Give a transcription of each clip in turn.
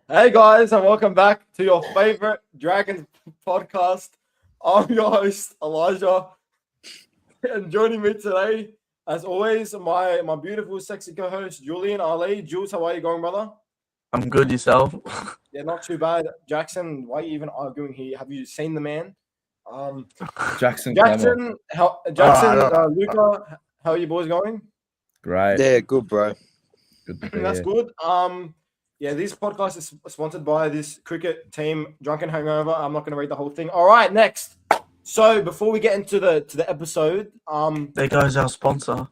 Hey guys, and welcome back to your favorite Dragons podcast. I'm your host, Elijah, and joining me today, as always, my beautiful, sexy co-host, Julian Ali. Jules, how are you going, brother? I'm good, yourself? Yeah, not too bad. Jackson, why are you even arguing here? Have you seen the man? Jackson, Luca, how are you boys going? great. Yeah, good, bro. Good to be That's here. good. Yeah, this podcast is sponsored by this cricket team, Drunken Hangover. I'm not going to read the whole thing. All right, next. So before we get into the episode, There goes our sponsor.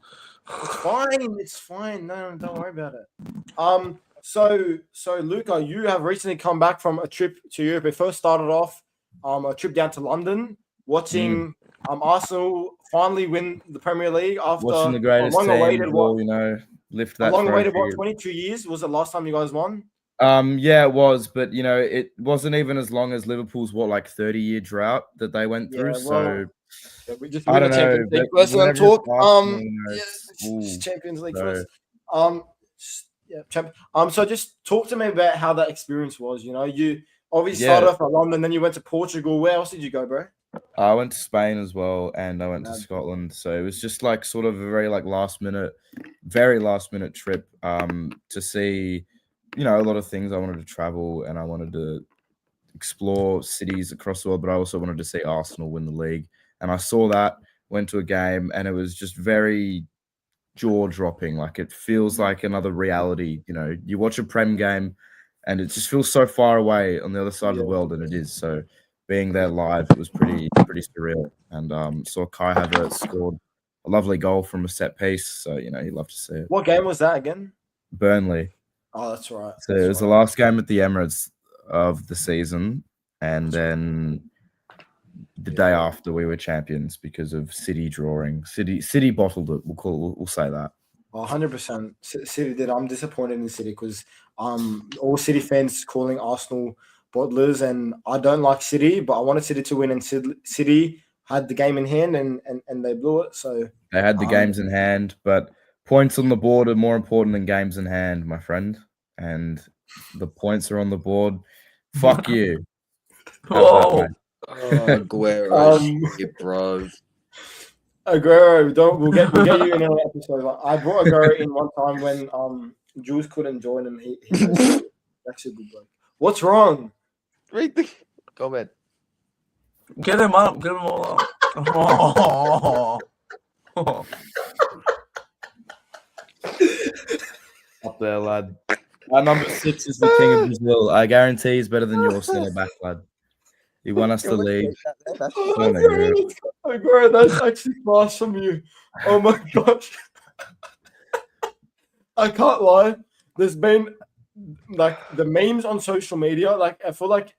it's fine. No, don't worry about it. So Luca, you have recently come back from a trip to Europe. It first started off a trip down to London, watching Arsenal finally win the Premier League after Watching the greatest long-awaited team, lift that long-awaited trophy. 22 years was the last time you guys won. Yeah, it was, but it wasn't even as long as Liverpool's 30-year drought that they went through. Yeah, we just I win the don't Champions know. League first and then whenever talk. it's Arsenal, It's Champions League so- first. So just talk to me about how that experience was. You obviously started off at London, then you went to Portugal. Where else did you go, bro? I went to Spain as well, and I went to Scotland. So it was just like sort of a very very last minute trip to see, a lot of things. I wanted to travel and I wanted to explore cities across the world, but I also wanted to see Arsenal win the league. And I saw that, went to a game, and it was just very jaw-dropping. Like, it feels like another reality. You watch a Prem game and it just feels so far away on the other side of the world, and it is. So being there live, it was pretty surreal. And saw Kai Havertz scored a lovely goal from a set piece. So, you love to see it. What game was that again? Burnley. Oh, that's right. So it was the last game at the Emirates of the season, and then the day after we were champions because of City drawing. City bottled it. We'll say that. 100%. City did. I'm disappointed in City because all City fans calling Arsenal bottlers, and I don't like City, but I wanted City to win, and City had the game in hand, and they blew it. So they had the games in hand, but points on the board are more important than games in hand, my friend. And the points are on the board. Fuck you. Whoa. Aguero, bro. Aguero, we'll get you in another episode. I brought Aguero in one time when Jules couldn't join him. He's actually a good bloke. What's wrong? Read the comment. Get him up. Get him all up. Up there, lad. Our number 6 is the king of Brazil. I guarantee he's better than your centre back, lad. He won us the league. Aguero, that's actually fast from you. Oh my gosh. I can't lie. There's been like the memes on social media. Like, I feel like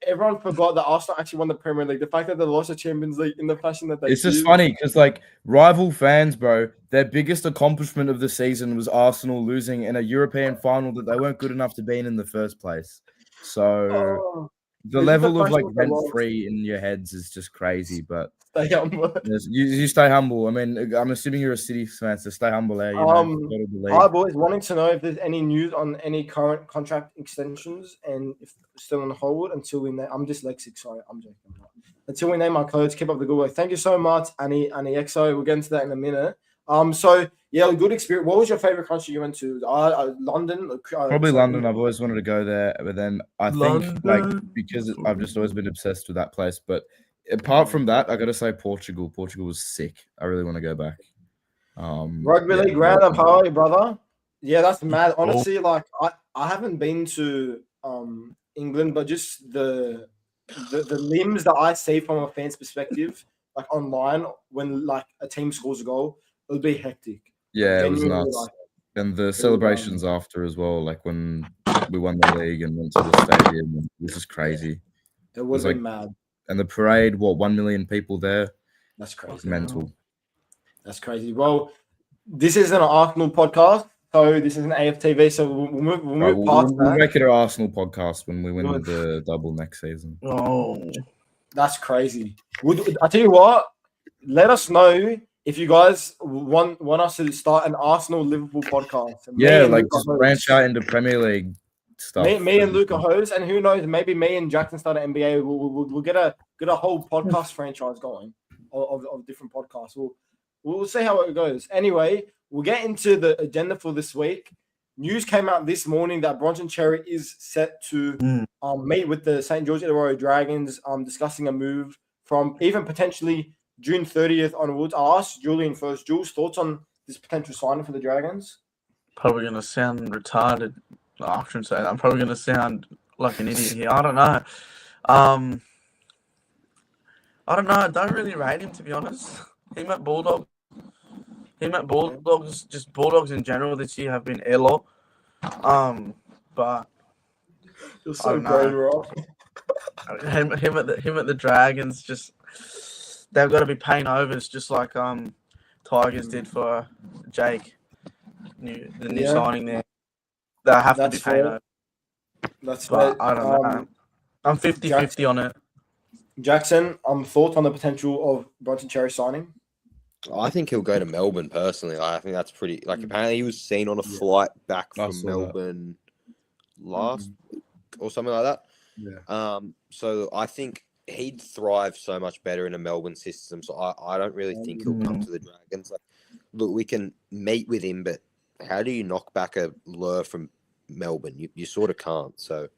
everyone forgot that Arsenal actually won the Premier League. The fact that they lost the Champions League in the fashion that they It's just funny because, like, rival fans, bro, their biggest accomplishment of the season was Arsenal losing in a European final that they weren't good enough to be in the first place. So the level of like rent-free in your heads is just crazy. But stay humble. You stay humble. I mean, I'm assuming you're a City fan, so stay humble there. Hi boys, wanting to know if there's any news on any current contract extensions and if still on hold until we name. I'm dyslexic, sorry, I'm joking. Until we name our codes, keep up the good work. Thank you so much, Annie EXO. We'll get into that in a minute. So yeah, good experience. What was your favorite country you went to? London. Probably London. I've always wanted to go there, but then I think because I've just always been obsessed with that place. But apart from that, I got to say Portugal. Portugal was sick. I really want to go back. Rugby league roundup. How are you, brother? Yeah, that's mad. Honestly, like I haven't been to England, but just the memes that I see from a fan's perspective, like online, when like a team scores a goal, it'll be hectic. Yeah, it was nuts. And the celebrations after as well, like when we won the league and went to the stadium, it was just crazy. It was like mad. And the parade, 1 million people there? That's crazy. Mental. That's crazy. Well, this isn't an Arsenal podcast, so this is an AFTV, so we'll move past that. We'll make it an Arsenal podcast when we win the double next season. Oh, that's crazy. I tell you what, let us know if you guys want us to start an Arsenal Liverpool podcast. Yeah, like just branch out into Premier League. stuff. Me and Luca Hose, and who knows, maybe me and Jackson start at NBA. We'll get a whole podcast franchise going of different podcasts. We'll see how it goes. Anyway, we'll get into the agenda for this week. News came out this morning that Bronson Cherry is set to meet with the St. George Illawarra Dragons, discussing a move from even potentially June 30th onwards. I'll ask Julian first. Jules, thoughts on this potential signing for the Dragons? Probably going to sound retarded. No, I shouldn't say that. I'm probably going to sound like an idiot here. I don't know. I don't really rate him, to be honest. Him at Bulldogs, just Bulldogs in general this year have been airlaw. But You're I don't know. Him at the Dragons, just they've got to be paying overs, just like Tigers did for Jake, the new signing there. They have to be paying over. That's but fair. I don't know. I'm 50-50 on it. Jackson, thoughts on the potential of Bronson Cherry signing? I think he'll go to Melbourne personally. I think that's pretty. Apparently he was seen on a flight back from Melbourne last week or something like that. Yeah. So I think he'd thrive so much better in a Melbourne system. So I don't really think he'll come to the Dragons. Look, we can meet with him, but how do you knock back a lure from Melbourne? You sort of can't. So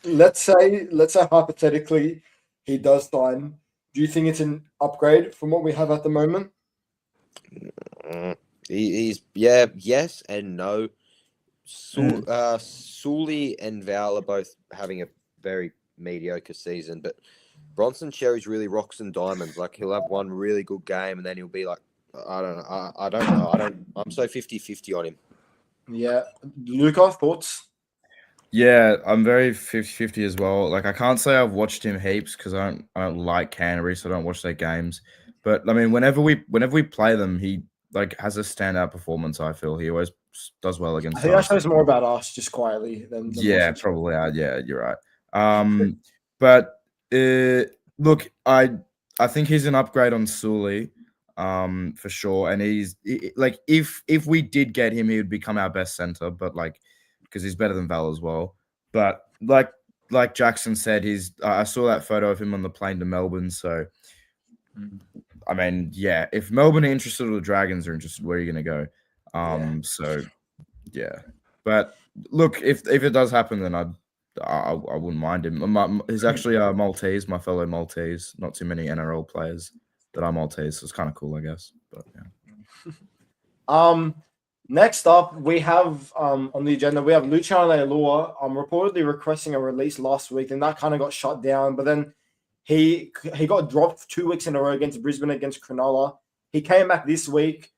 let's say hypothetically he does sign. Do you think it's an upgrade from what we have at the moment? He's yes and no. Sully and Val are both having a very mediocre season, but Bronson Cherry's really rocks and diamonds. He'll have one really good game and then he'll be like, I don't know. I'm so 50-50 on him. Yeah. Luca, thoughts? Yeah, I'm very 50-50 as well. I can't say I've watched him heaps because I don't like Canterbury, so I don't watch their games. But I mean, whenever we play them, he has a standout performance. I feel he always does well against. I think that shows more about us, just quietly than yeah, probably. Yeah, you're right. But look, I think he's an upgrade on Sully, for sure. And if we did get him, he would become our best center. But because he's better than Val as well. But like Jackson said, I saw that photo of him on the plane to Melbourne. So, I mean, yeah, if Melbourne are interested or the Dragons are interested, where are you going to go? So, yeah. But look, if it does happen, then I wouldn't mind him. He's actually Maltese, my fellow Maltese. Not too many NRL players that are Maltese, so it's kind of cool, I guess. But yeah. Next up, we have on the agenda, we have Luciano Leilua reportedly requesting a release last week, and that kind of got shut down. But then he got dropped 2 weeks in a row against Brisbane, against Cronulla. He came back this week,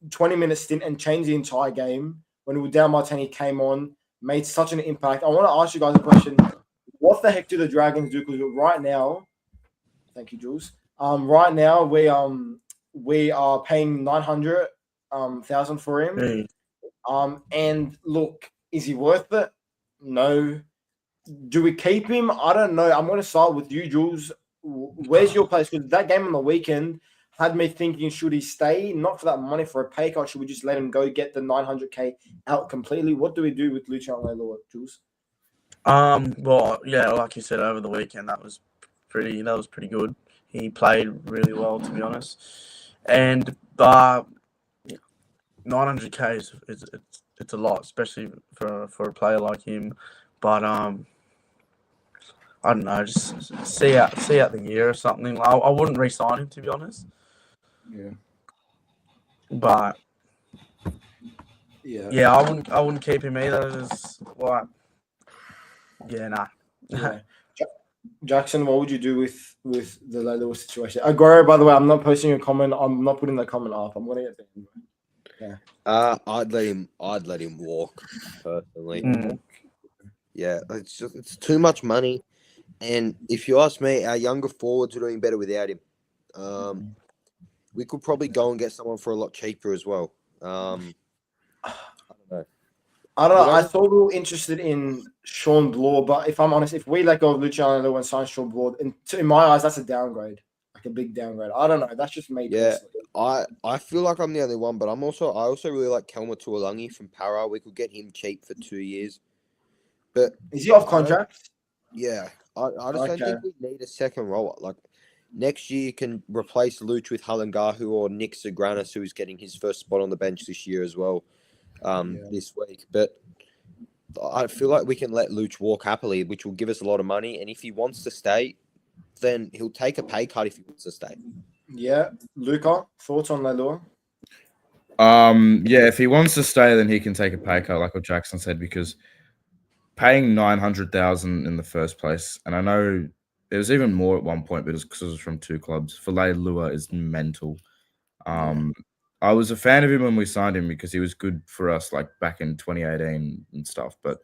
20-minute stint, and changed the entire game. When we were down by 10, he came on, made such an impact. I want to ask you guys a question. What the heck do the Dragons do? Because right now, thank you, Jules. Right now, we are paying 900,000 for him. And look, is he worth it? No. Do we keep him? I don't know. I'm going to start with you, Jules. Where's your place? Because that game on the weekend had me thinking, should he stay? Not for that money, for a pay cut. Should we just let him go, get the 900K out completely? What do we do with Luciano Leilua, Jules? Well, yeah, like you said, over the weekend, that was pretty good. He played really well, to be honest. And 900K it's a lot, especially for a player like him. But I don't know, just see out the year or something. I wouldn't re-sign him, to be honest. Yeah. But yeah, I wouldn't keep him either. Nah. Yeah. Jackson, what would you do with the Leilua situation? Agora, by the way, I'm not posting a comment. I'm not putting the comment up. I'm going to get there. Yeah. I'd let him walk personally. Yeah, it's too much money, and if you ask me, our younger forwards are doing better without him. We could probably go and get someone for a lot cheaper as well. I don't know. I thought we were interested in Sean Bloor, but if I'm honest, if we let go of Luciano Leilua and sign Sean Bloor, in my eyes, that's a downgrade, like a big downgrade. I don't know. That's just me. Yeah, I feel like I'm the only one, but I also really like Kelma Tuolangi from Para. We could get him cheap for 2 years. But Is he off contract? yeah, I just don't think we need a second rower. Like next year, you can replace Luch with Halangahu or Nick Sagranis, who's getting his first spot on the bench this year as well. This week, but I feel like we can let Luch walk happily, which will give us a lot of money. And if he wants to stay, then he'll take a pay cut if he wants to stay. Yeah, Luca, thoughts on Leilua? Yeah, if he wants to stay, then he can take a pay cut, like what Jackson said, because paying 900,000 in the first place, and I know it was even more at one point, but it was because it was from two clubs. For Leilua is mental. I was a fan of him when we signed him because he was good for us, like back in 2018 and stuff, but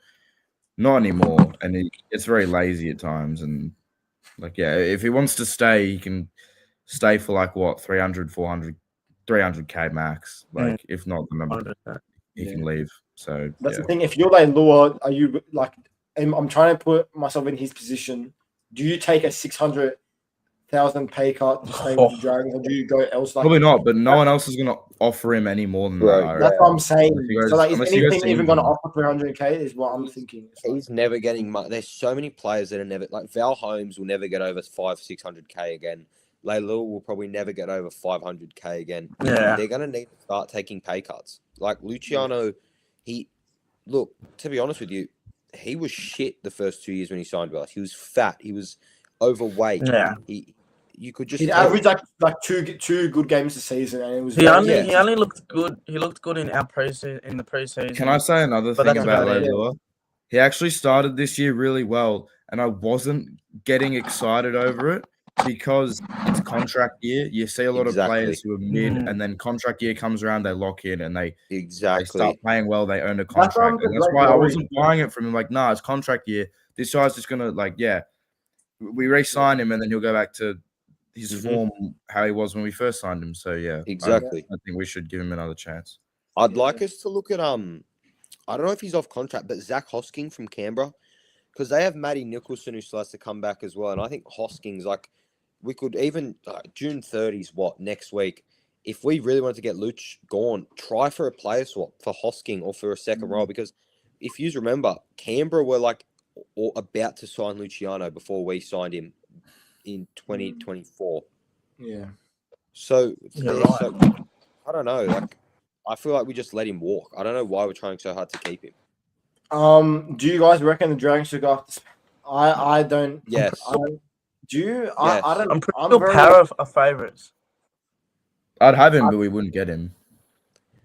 not anymore. And it's very lazy at times. And like, yeah, if he wants to stay, he can stay for like what 300, 400, 300k max. Like, if not, then he can leave. So that's the thing. If you're Leilua, are you like? I'm trying to put myself in his position. Do you take a 600,000 pay cut to stay with the Dragons, or do you go elsewhere? Probably not, but no one else is going to offer him any more than that. That's what I'm saying. So, like, is anything even going to offer 300k? Is what I'm thinking. He's never getting much. There's so many players that are never like Val Holmes will never get over 500-600k again. Leilua will probably never get over 500k again. Yeah, they're going to need to start taking pay cuts. Like Luciano, to be honest with you, he was shit the first 2 years when he signed with us. He was fat. He was overweight. Yeah. You could just he'd average like two good games a season, and it was he only looked good. He looked good in our in the preseason. Can I say another thing about Leilua? He actually started this year really well, and I wasn't getting excited over it because it's contract year. You see a lot of players who are mid, and then contract year comes around, they lock in, and they start playing well. They earn a contract, and that's why I wasn't buying it from him. Like, nah, it's contract year. This guy's just gonna we re-sign him, and then he'll go back to his form how he was when we first signed him. So exactly. I think we should give him another chance. I'd like us to look at I don't know if he's off contract, but Zach Hosking from Canberra, because they have Matty Nicholson who still has to come back as well, and I think Hosking's like we could even June 30's next week. If we really wanted to get Luch gone, try for a player swap for Hosking or for a second row, because if you remember, Canberra were like about to sign Luciano before we signed him in 2024. Yeah. So I don't know. Like, I feel like we just let him walk. I don't know why we're trying so hard to keep him. Do you guys reckon the Dragons should go after? I don't. Yes. Do you? Yes. I don't. I'm pretty sure Para are favourites. I'd have him, but we wouldn't get him.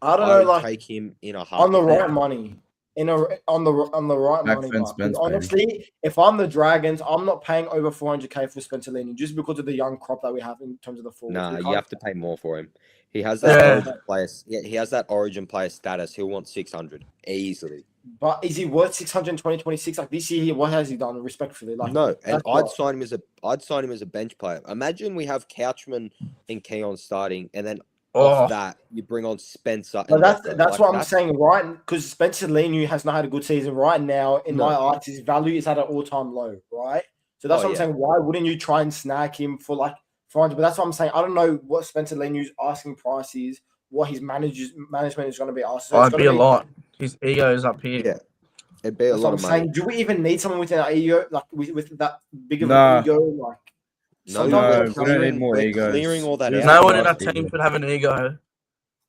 I don't know. Like, take him in a on the right money. On the right money. Honestly, if I'm the Dragons, I'm not paying over 400k for Spencer Leniu just because of the young crop that we have in terms of the forwards. Nah, you have to pay more for him. He has that Origin player. Yeah, he has that Origin player status. He'll want 600 easily. But is he worth 600 in 2026? Like this year, what has he done? Respectfully, like no. And I'd sign him as a bench player. Imagine we have Couchman and Keon starting, and then off that you bring on Spencer. And that's what I'm saying, right? Because Spencer Leniu has not had a good season right now. In my eyes, his value is at an all-time low, right? So that's what I'm saying. Why wouldn't you try and snag him for like 400? But that's what I'm saying. I don't know what Spencer Leniu's asking price is. What his management is going to be asked. So it'd be a lot. His ego is up here. Yeah, it'd be a lot of money. Saying, do we even need someone with an ego, like with that big of an ego? Like, no, we don't need more egos. Clearing all that out. No one in our team should have an ego.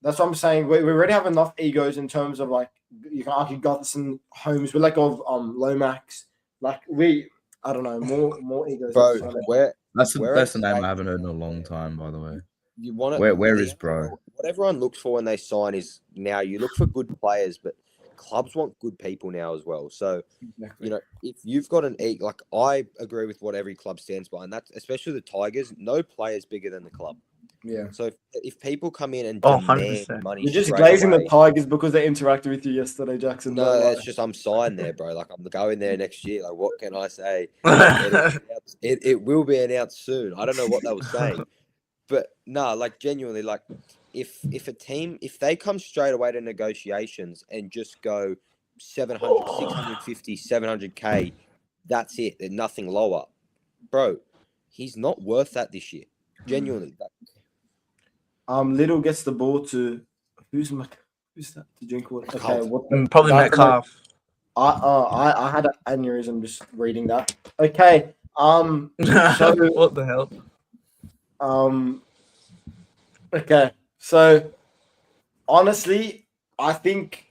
That's what I'm saying. We already have enough egos in terms of like you can argue Gutherson, Holmes. We let go of Lomax. Like I don't know, more egos. Bro, that's the best name I haven't heard in a long time, by the way. You want it? Where is bro? What everyone looks for when they sign is now you look for good players, but clubs want good people now as well. So, you know, if you've got an like I agree with what every club stands by, and that's especially the Tigers. No player is bigger than the club. Yeah. So if people come in and demand money, you're just glazing the Tigers because they interacted with you yesterday, Jackson. No, that's just I'm signed there, bro. Like I'm going there next year. Like what can I say? It will be announced soon. I don't know what they were saying. But no, like genuinely, like if a team, if they come straight away to negotiations and just go 700, 650, 700k, that's it. They're nothing lower. Bro, he's not worth that this year. Genuinely. Little gets the ball to who's that to drink water? Okay, probably Metcalf. I had an aneurysm just reading that. Okay. So What the hell? Okay. So honestly, I think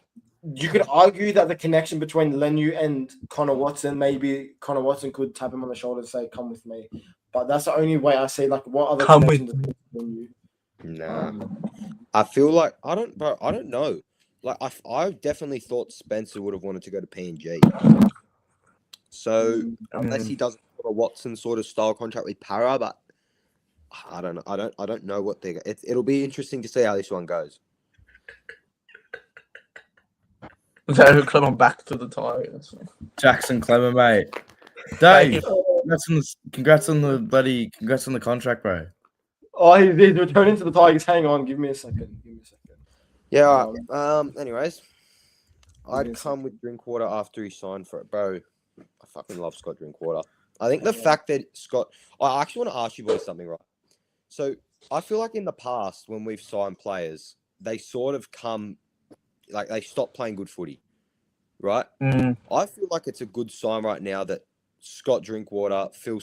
you could argue that the connection between Lenu and Connor Watson, maybe Connor Watson could tap him on the shoulder and say, "Come with me." But that's the only way I see. Like, what other Come with connections between you? Nah. I feel like I don't know. Like I definitely thought Spencer would have wanted to go to PNG. So unless he does a Watson sort of style contract with Para, but I don't know. I don't know what they. It'll be interesting to see how this one goes. So come back to the Tigers. Jackson Clemmer, mate. Dave, congrats on the contract, bro. Oh, he's returning to the Tigers. Hang on, give me a second. Yeah. Anyways, I'd come with Drinkwater after he signed for it, bro. I fucking love Scott Drinkwater. I think the fact that Scott. I actually want to ask you boys something, right? So I feel like in the past when we've signed players, they sort of come. Like they stop playing good footy, right? I feel like it's a good sign right now that Scott Drinkwater, Phil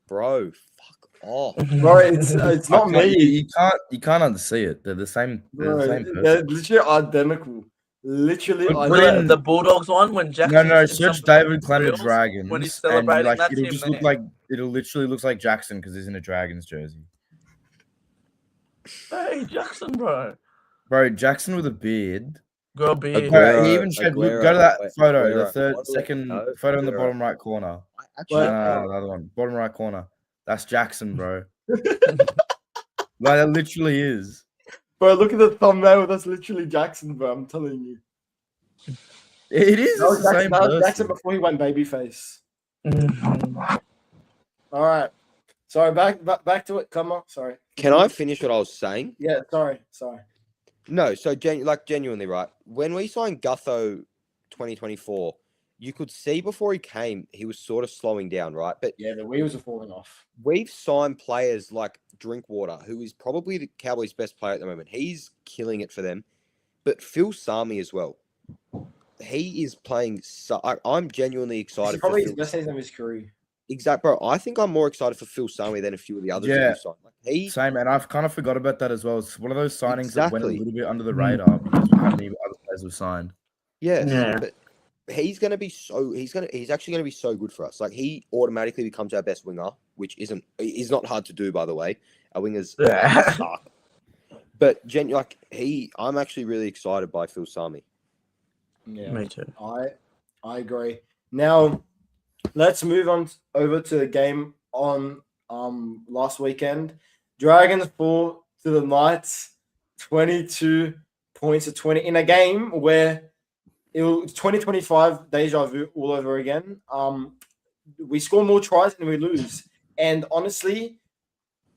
bro, fuck off, Bro, it's not me. You can't unsee it. They're the same. They're the same person. They're literally identical. Literally Put identical. in the Bulldogs one when Jackson. No, search David Clemmer Dragons. when he's celebrating and, that it'll team just name. look like it'll literally looks like Jackson because he's in a Dragons jersey. Hey, Jackson, bro. Bro, Jackson with a beard. Girl beard. He even showed. Go to that photo, the second photo in the bottom right corner. Actually, No, the other one, bottom right corner. That's Jackson, bro. Like that literally is. Bro, look at the thumbnail. That's literally Jackson, bro. I'm telling you. It is the same That was person. Jackson before he went babyface. All right. Sorry, back to it. Come on. Sorry. Can I finish what I was saying? Yeah. Sorry. No. So genuinely, right? When we signed Gutho 2024, you could see before he came, he was sort of slowing down, right? But Yeah, the wheels are falling off. we've signed players like Drinkwater, who is probably the Cowboys' best player at the moment. He's killing it for them. But Phil Sami as well. He is playing. I'm genuinely excited. It's probably for his Phil. best season of his career. Exactly, bro. I think I'm more excited for Phil Sami than a few of the others. Yeah. that we've signed. Like, Same, and I've kind of forgot about that as well. It's one of those signings that went a Exactly. little bit under the radar because of how many other players were signed. Yes, Yeah. but he's actually gonna be so good for us. Like he automatically becomes our best winger, which is not hard to do, by the way. Our wingers suck. But I'm actually really excited by Phil Sami. Yeah. Me too. I agree. Now, let's move on over to the game on last weekend. Dragons fall to the Knights, 22 points to 20 in a game where it was 2025 deja vu all over again. We score more tries and we lose. And honestly,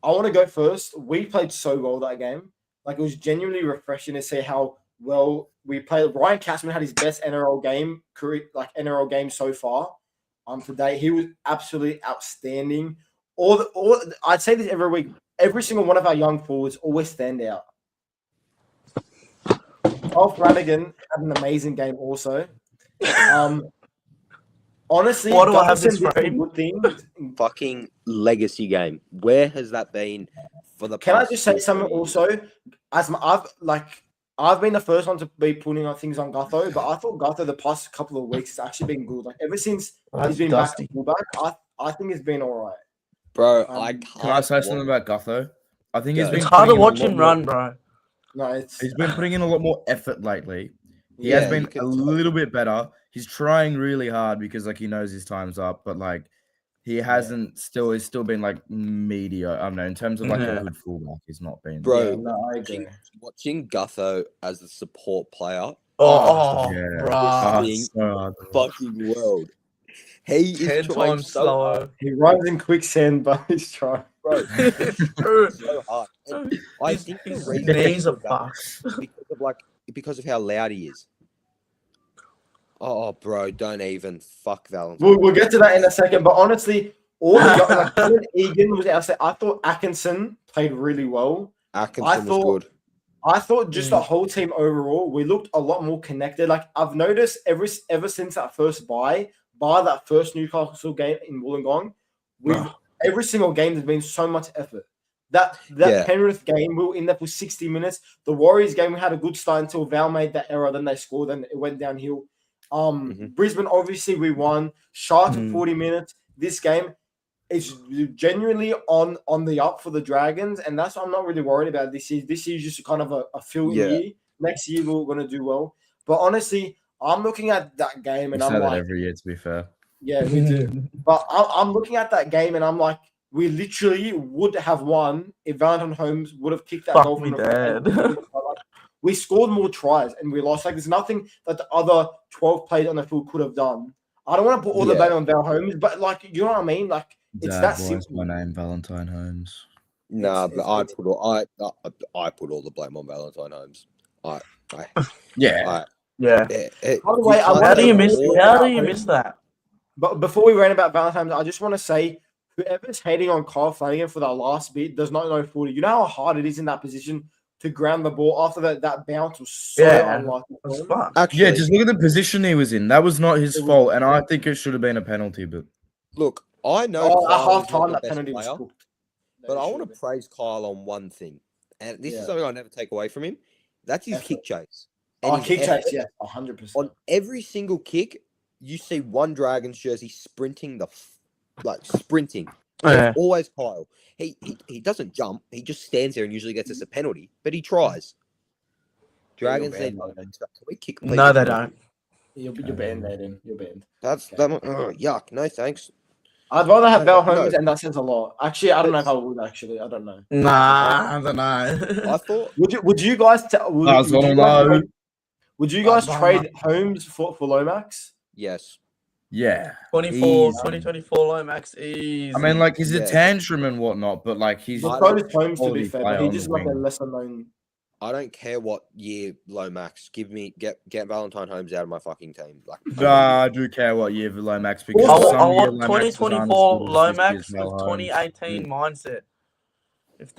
I want to go first. We played so well that game. Like it was genuinely refreshing to see how well we played. Ryan Cashman had his best NRL game so far. Today he was absolutely outstanding. I'd say this every week. Every single one of our young forwards always stand out. Paul Flanagan had an amazing game also. Honestly, Why do I have Gutherson this did some frame? good things. Fucking legacy game. Where has that been for the? Can I past just say 2 something years? also? I've been the first one to be putting on things on Gutho, but I thought Gutho the past couple of weeks has actually been good. Like ever since he's been Dusty. back to fullback, I think it's been all right. Bro, Um, Can I say something about Gutho? I think he's Go. been It's hard to putting in a watch lot him more- run, bro. No, He's been putting in a lot more effort lately. He Yeah, has been you could a tell. little bit better. He's trying really hard because he knows his time's up, but he hasn't he's still been mediocre. I don't know, in terms of a good fullback, he's not been. Bro, Yeah, no, I agree. watching Gutho as a support player, yeah. bro. This so hard. fucking world. He 10 is trying times so hard, slower. He runs in quicksand, but he's trying. bro. Bro, So hard. And I his think the his reason knees are for that fucked. because of how loud he is. Oh, bro, don't even fuck Valentine. We'll get to that in a second, but honestly, all the young, Egan was outside. I thought Atkinson played really well. Atkinson was thought- good. I thought just the whole team overall, we looked a lot more connected. Like I've noticed ever since that first bar that first Newcastle game in Wollongong, every single game there's been so much effort. That Penrith game, we were in there for 60 minutes. The Warriors game, we had a good start until Val made that error, then they scored, and it went downhill. Brisbane, obviously, we won. Sharks for 40 minutes. This game is genuinely on the up for the Dragons, and that's what I'm not really worried about this year. This year's just kind of a fill year. Next year, we're going to do well. But honestly, I'm looking at that game, and I'm like, every year, to be fair. Yeah, we do. But I'm looking at that game, and I'm like, we literally would have won if Valentine Holmes would have kicked that goal from the We scored more tries and we lost. Like, there's nothing that the other 12 players on the field could have done. I don't want to put all the blame on Val Holmes, but like, you know what I mean? Like, it's that simple. My name, Valentine Holmes. Nah, but I put all the blame on Valentine Holmes. By the way, how do you miss that? But before we rant about Valentine's, I just want to say, whoever's hating on Kyle Flanagan for that last bit does not know footy. You know how hard it is in that position to ground the ball after that bounce was so unlucky. Actually, just look at the position he was in. That was not his fault, and I think it should have been a penalty. But look, I know at half time that penalty was cooked. But I want to praise Kyle on one thing, and this is something I never take away from him. That's his kick chase. And kick chase, 100%. On every single kick, you see one Dragons jersey sprinting sprinting. It's always Kyle. He doesn't jump. He just stands there and usually gets us a penalty, but he tries. Dragons need can we kick? No, they don't. You're banned, Nathan. You're banned. That's yuck. No thanks. I'd rather have Val Holmes, and that says a lot. Actually, I don't know if I would. Actually, I don't know. Nah, I don't know. I thought. Would you guys? Would you guys trade Holmes for Lomax? Yes. Yeah. 2024 Lomax easy. I mean, like, he's a tantrum and whatnot, but like he's Holmes to be fair, but he's just like a lesser known. I don't care what year Lomax. Get Valentine Holmes out of my fucking team. Like, I do care what year for Lomax because I want 2024 Lomax with 2018 mindset. If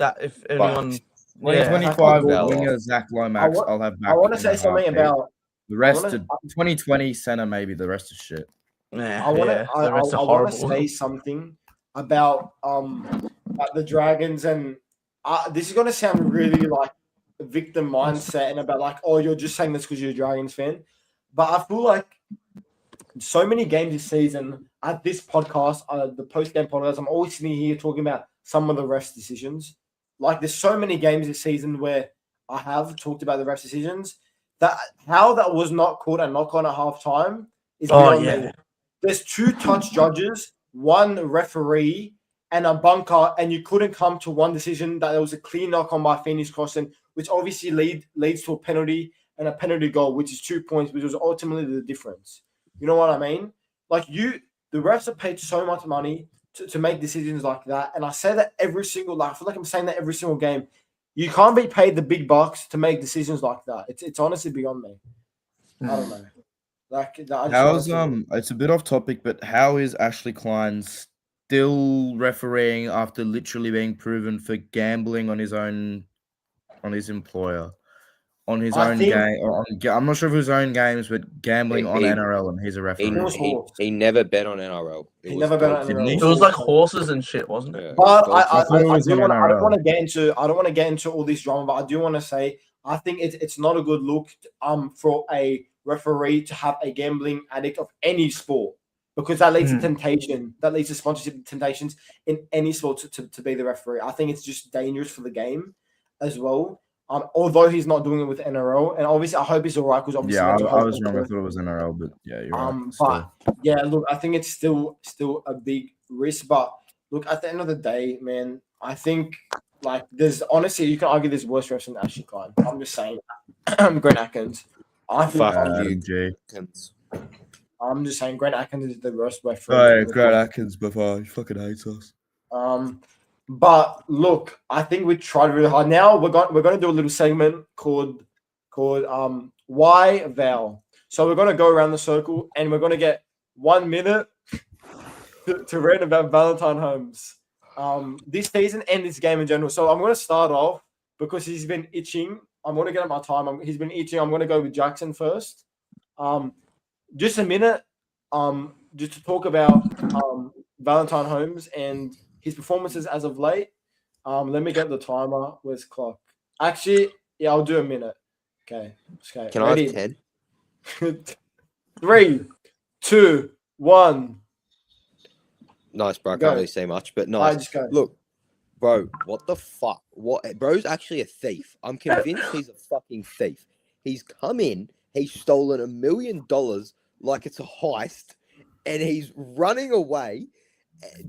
anyone 2025 winger Zach Lomax, I'll have back. I want to say something about the rest of 2020 center, maybe the rest is shit. I want to say something about the Dragons, and this is going to sound really like a victim mindset and about like, oh, you're just saying this because you're a Dragons fan. But I feel like so many games this season at this podcast, the post-game podcast, I'm always sitting here talking about some of the refs' decisions. Like, there's so many games this season where I have talked about the refs' decisions. That how that was not called a knock-on at halftime is beyond me. There's 2 touch judges, 1 referee, and a bunker, and you couldn't come to one decision that there was a clear knock-on by Phoenix Crossing, which obviously leads to a penalty and a penalty goal, which is 2 points, which was ultimately the difference. You know what I mean? Like, the refs are paid so much money to make decisions like that, and I say that every single, I feel like I'm saying that every single game. You can't be paid the big bucks to make decisions like that. It's honestly beyond me. I don't know. Like, it's a bit off topic, but how is Ashley Klein still refereeing after literally being proven for gambling on his employer, on his own game? I'm not sure if it was his own games, but gambling on NRL, and he's a referee. He never bet on NRL. He never bet on NRL. It was like horses and shit, wasn't it? But I don't want to get into all this drama, but I do want to say I think it's not a good look for a referee to have a gambling addict of any sport, because that leads to temptation, that leads to sponsorship temptations in any sport to be the referee. I think it's just dangerous for the game as well. Although he's not doing it with NRL, and obviously I hope he's all right, because obviously I was wrong. I thought it was NRL, but yeah, you're right. But yeah, look, I think it's still a big risk. But look, at the end of the day, man, I think like there's honestly you can argue there's worse refs than Ashley Klein. I'm just saying, Grant Atkins. I'm just saying Grant Atkins is the worst referee. Oh, Grant Atkins, before he fucking hates us. But look, I think we tried really hard. Now we're going to do a little segment called Why Val. So we're going to go around the circle and we're going to get 1 minute to rant about Valentine Holmes this season and this game in general. So I'm going to start off because he's been itching I'm going to get at my time. He's been itching. I'm going to go with Jackson first. Just a minute. Just to talk about Valentine Holmes and his performances as of late. Let me get the timer. Where's the clock? Actually, yeah, I'll do a minute. Okay. Can I have 10? 3, 2, 1. Nice, bro. I Go. can't really say much, but All right, nice. just go. Look, bro, what the fuck? Bro's actually a thief. I'm convinced he's a fucking thief. He's come in, he's stolen $1 million like it's a heist, and he's running away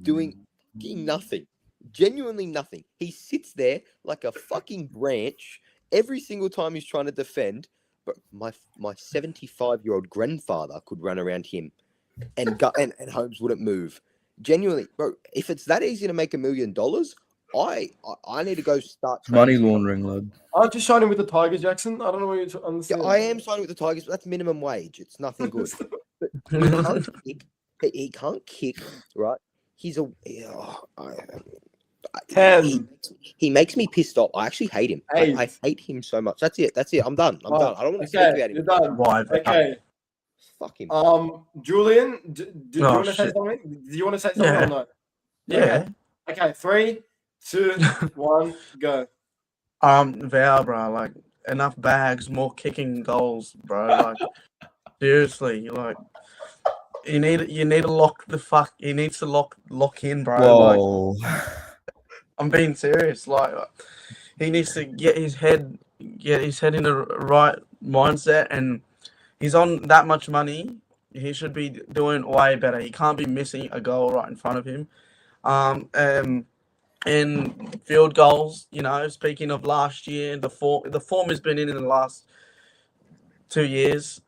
doing fucking nothing. Genuinely nothing. He sits there like a fucking branch every single time he's trying to defend. But my 75-year-old grandfather could run around him and Holmes wouldn't move. Genuinely, bro, if it's that easy to make $1 million, I need to go start Money laundering, lad. I'm just signing with the Tigers, Jackson. I don't know what you're understand. Yeah, I am signing with the Tigers, but that's minimum wage. It's nothing good. But he can't kick. He can't kick, right? He's a 10. He makes me pissed off. I actually hate him. I hate him so much. That's it. I'm done. I'm done. I don't want to speak about him. You're done. Why? Okay. Fuck him. Julian, do you Oh, want to say shit. something? Do you want to say something Yeah. or no? Yeah. Okay, 3, 2, 1, go. Val, bro, like enough bags, more kicking goals, bro. Like seriously, like you need to lock the fuck. He needs to lock in, bro. Like Whoa. I'm being serious. Like he needs to get his head in the right mindset, and he's on that much money. He should be doing way better. He can't be missing a goal right in front of him. And field goals, speaking of last year, the form has been in the last 2 years.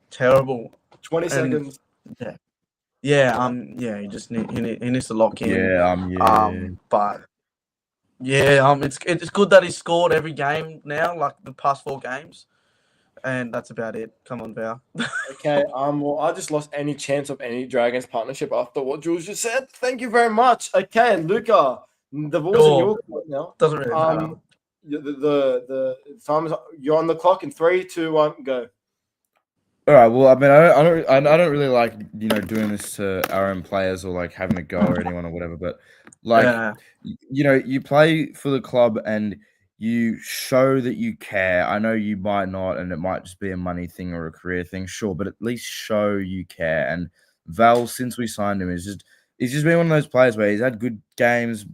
Terrible. 20 seconds. Yeah. He just he needs to lock in. Yeah. But yeah, it's good that he's scored every game now, like the past 4 games. And that's about it. Come on, Val. Okay. Well, I just lost any chance of any Dragons partnership after what Jules just said. Thank you very much. Okay, Luca, the ball's in your court now. Doesn't really matter. The time is. You're on the clock in 3, 2, 1, go. All right. Well, I mean, I don't really like doing this to our own players or like having a go or anyone or whatever. But like, you play for the club and you show that you care. I know you might not, and it might just be a money thing or a career thing, sure, but at least show you care. And Val, since we signed him, he's just been one of those players where he's had good games,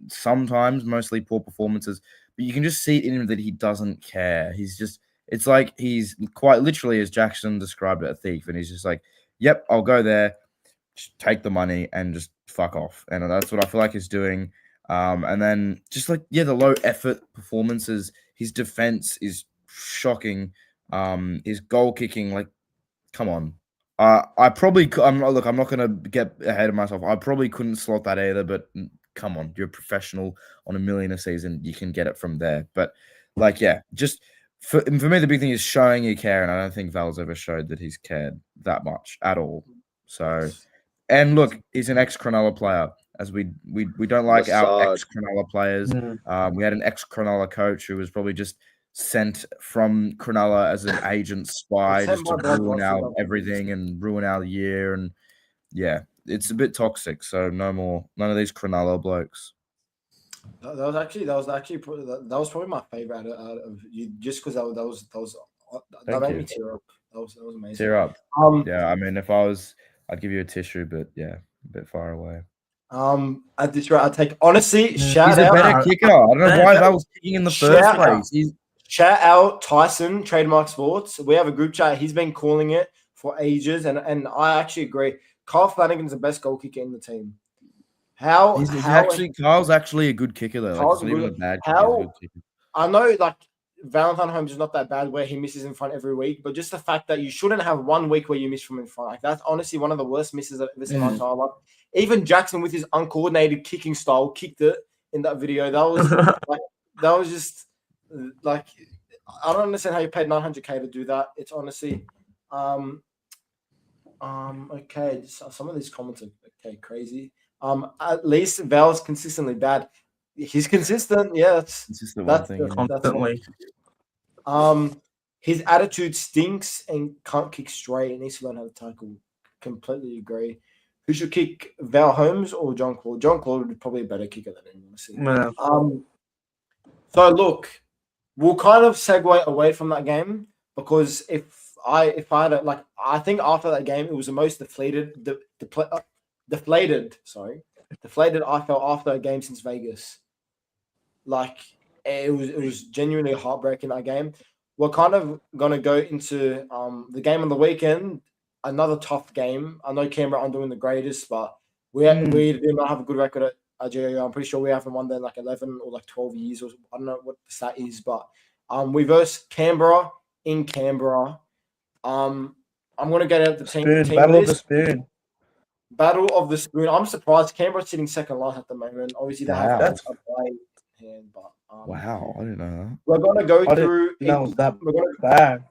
sometimes mostly poor performances, but you can just see in him that he doesn't care. It's like he's quite literally, as Jackson described it, a thief, and he's just like, yep, I'll go there, just take the money and just fuck off. And that's what I feel like he's doing. And then just like, the low effort performances, his defense is shocking. His goal kicking, like, come on. I'm not going to get ahead of myself. I probably couldn't slot that either, but come on, you're a professional on $1 million a season. You can get it from there. But like, just for me, the big thing is showing you care. And I don't think Val's ever showed that he's cared that much at all. So, and look, he's an ex-Cronulla player. As we don't like our ex-Cronulla players. We had an ex-Cronulla coach who was probably just sent from Cronulla as an agent spy just to ruin out everything and ruin our year. And yeah, it's a bit toxic. So none of these Cronulla blokes. That was probably my favorite out of you, just because that made me tear up. That was amazing. Tear up. Yeah, I mean, if I was, I'd give you a tissue, but yeah, a bit far away. At this rate, I take honestly. Shout he's out. He's a better kicker. I don't know why that was kicking in the first place. Shout out Tyson, Trademark Sports. We have a group chat. He's been calling it for ages, and I actually agree. Kyle Flanagan's the best goal kicker in the team. Kyle's actually a good kicker though. Like, he's not even a bad kicker. I know, like, Valentine Holmes is not that bad where he misses in front every week, but just the fact that you shouldn't have 1 week where you miss from in front, like, that's honestly one of the worst misses I've ever seen in my entire life. Even Jackson with his uncoordinated kicking style kicked it in that video. That was just like, I don't understand how you paid $900K to do that. It's honestly okay. Some of these comments are crazy. At least Val's consistently bad. He's consistent. Yeah, that's constantly. His attitude stinks and can't kick straight. He needs to learn how to tackle. Completely agree. Who should kick, Val Holmes or John Claude? John Claude would be probably a better kicker than him, honestly. Yeah. So look, we'll kind of segue away from that game because if I had like, I think after that game it was the most deflated I felt after a game since Vegas. Like it was genuinely heartbreaking, that game. We're kind of gonna go into the game on the weekend. Another tough game. I know Canberra aren't doing the greatest, but we do not have a good record at GAU. I'm pretty sure we haven't won there in like 11 or like 12 years, or I don't know what the stat is, but we versus Canberra in Canberra. I'm gonna get out the team Battle list. of the Spoon. Battle of the Spoon. I'm surprised Canberra's sitting second last at the moment. Obviously, they have That's a play hand, but Wow, I didn't know that. we're gonna go through. That was that bad.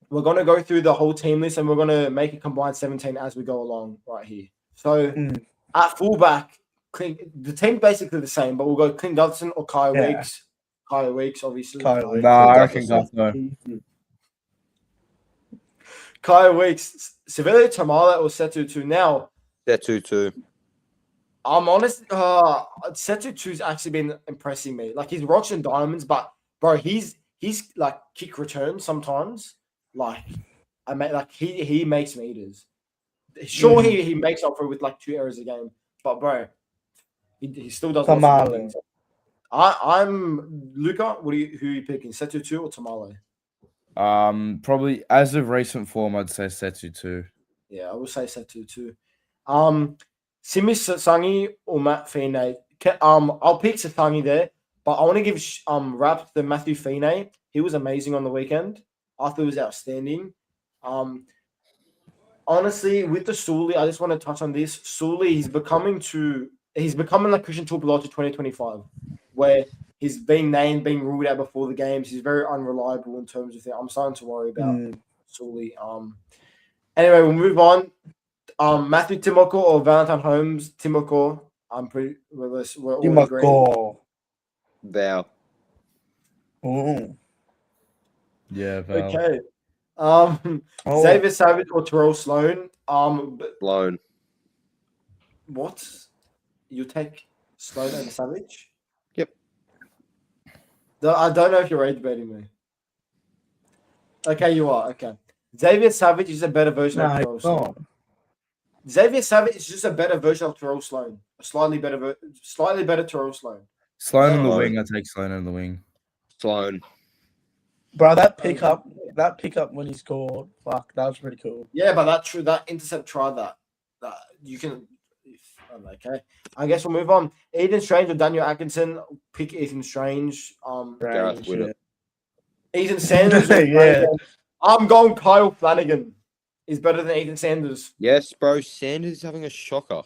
We're gonna go through the whole team list, and we're gonna make a combined 17 as we go along right here. So at fullback, the team's basically the same, but we'll go Clint Dodson or Kyle Weeks. Kyle Weeks, obviously. Kyle Nah, I reckon Gutho. Kyle Weeks, Sevilla Tamala or Setu 2. Now, Setu 2. I'm honest. Setu 2's actually been impressing me. Like he's rocks and diamonds, but bro, he's like kick returns sometimes. Like he makes meters. Sure, he makes up for it with like 2 errors a game, but bro, he still does. Tamale. I'm Luca. Who are you picking? Setu 2 or Tamale? Probably as of recent form, I'd say Setu 2. Yeah, I will say Setu 2. Simi Sasangi or Matt Feeney? I'll pick Sasangi there, but I want to give raps to Matthew Feeney. He was amazing on the weekend. I thought he was outstanding. Honestly, with the Sully, I just want to touch on this. Sully, he's becoming like Christian Tuipulotu 2025, where he's being ruled out before the games. He's very unreliable in terms of things. I'm starting to worry about Sully. Anyway, we'll move on. Matthew Timoko or Valentine Holmes? Timoko. We're all agreeing. Val. Oh. Yeah, Val. Okay. Xavier Savage or Terrell Sloan? Sloan. What? You take Sloan over Savage? Yep. I don't know if you're debating me. Okay, you are. Okay. Xavier Savage is a better version of Terrell Sloan. Xavier Savage is just a better version of Terrell Sloan. A slightly better Terrell Sloan. Sloan on the wing. I take Sloan on the wing. Sloan. Bro, that pickup when he scored, fuck, that was pretty cool. Yeah, but that intercept try that you can. Okay, I guess we'll move on. Ethan Strange or Daniel Atkinson? Pick Ethan Strange. Gareth Widdop. Ethan Sanders. Yeah. I'm going Kyle Flanagan. He's better than Ethan Sanders. Yes, bro. Sanders is having a shocker.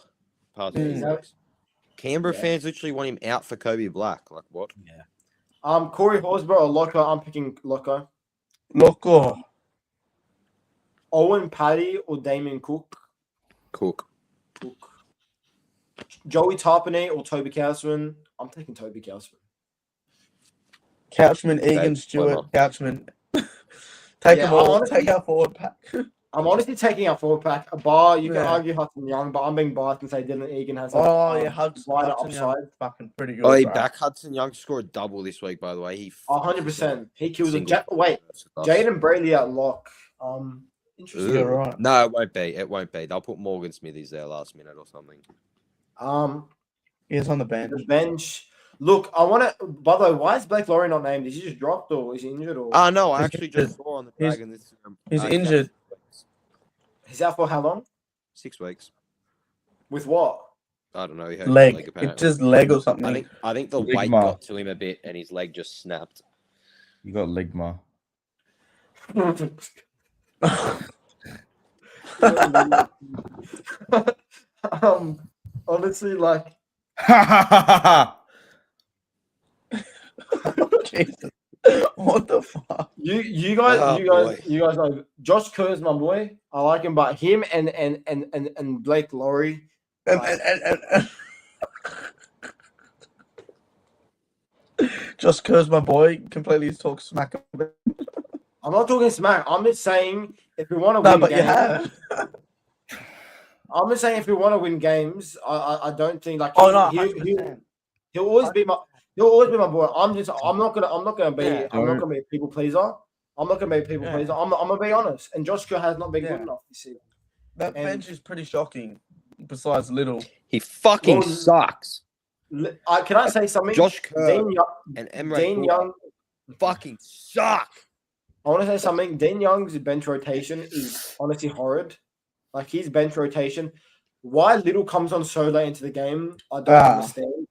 Canberra fans literally want him out for Kobe Black. Like what? Yeah. Corey Horsburgh or Locker? I'm picking Locker. Loco. Owen Paddy or Damien Cook? Cook. Joey Tarpanay or Toby Couchman? I'm taking Toby Couchman. Couchman, Egan Stewart, Couchman. Take them all. Take our forward pack. I'm honestly taking our forward pack. A bar, you can argue Hudson Young, but I'm being biased and say Dylan Egan has Hudson upside. Young, fucking pretty good. Oh, he back Hudson Young to score a double this week, by the way. 100%. He kills it. Jaden Braley at lock. Interesting. Yeah, right. No, it won't be. It won't be. They'll put Morgan Smithies there last minute or something. He's on the bench. Look, I want to. By the way, why is Blake Laurie not named? Is he just dropped or is he injured? Or No, I actually just saw on the Dragon this. He's injured. He's out for how long? 6 weeks. With what? I don't know. He Leg. It's just leg or something. I think the weight got to him a bit, and his leg just snapped. You got Ligma. Honestly, like. Jesus. What the fuck? You guys know Josh Kerr's my boy. I like him, but him and Blake Laurie. Just because my boy completely talks smack about. I'm not talking smack. I'm just saying if we want to No, win but you games, have. I'm just saying if we want to win games, I don't think like Oh no, he'll always be my boy. I'm not gonna be Yeah. a people pleaser. I'm not gonna be a people Yeah. pleaser. I'm gonna be honest. And Josh Kerr has not been good Yeah. enough this season. That And- bench is pretty shocking. Besides Little. He fucking Well, sucks. Can I say something? Josh Kerr Dean Young, and Emre Dean Cooper Young fucking suck. I want to say something. Dean Young's bench rotation is honestly horrid. Like his bench rotation. Why Little comes on so late into the game, I don't understand.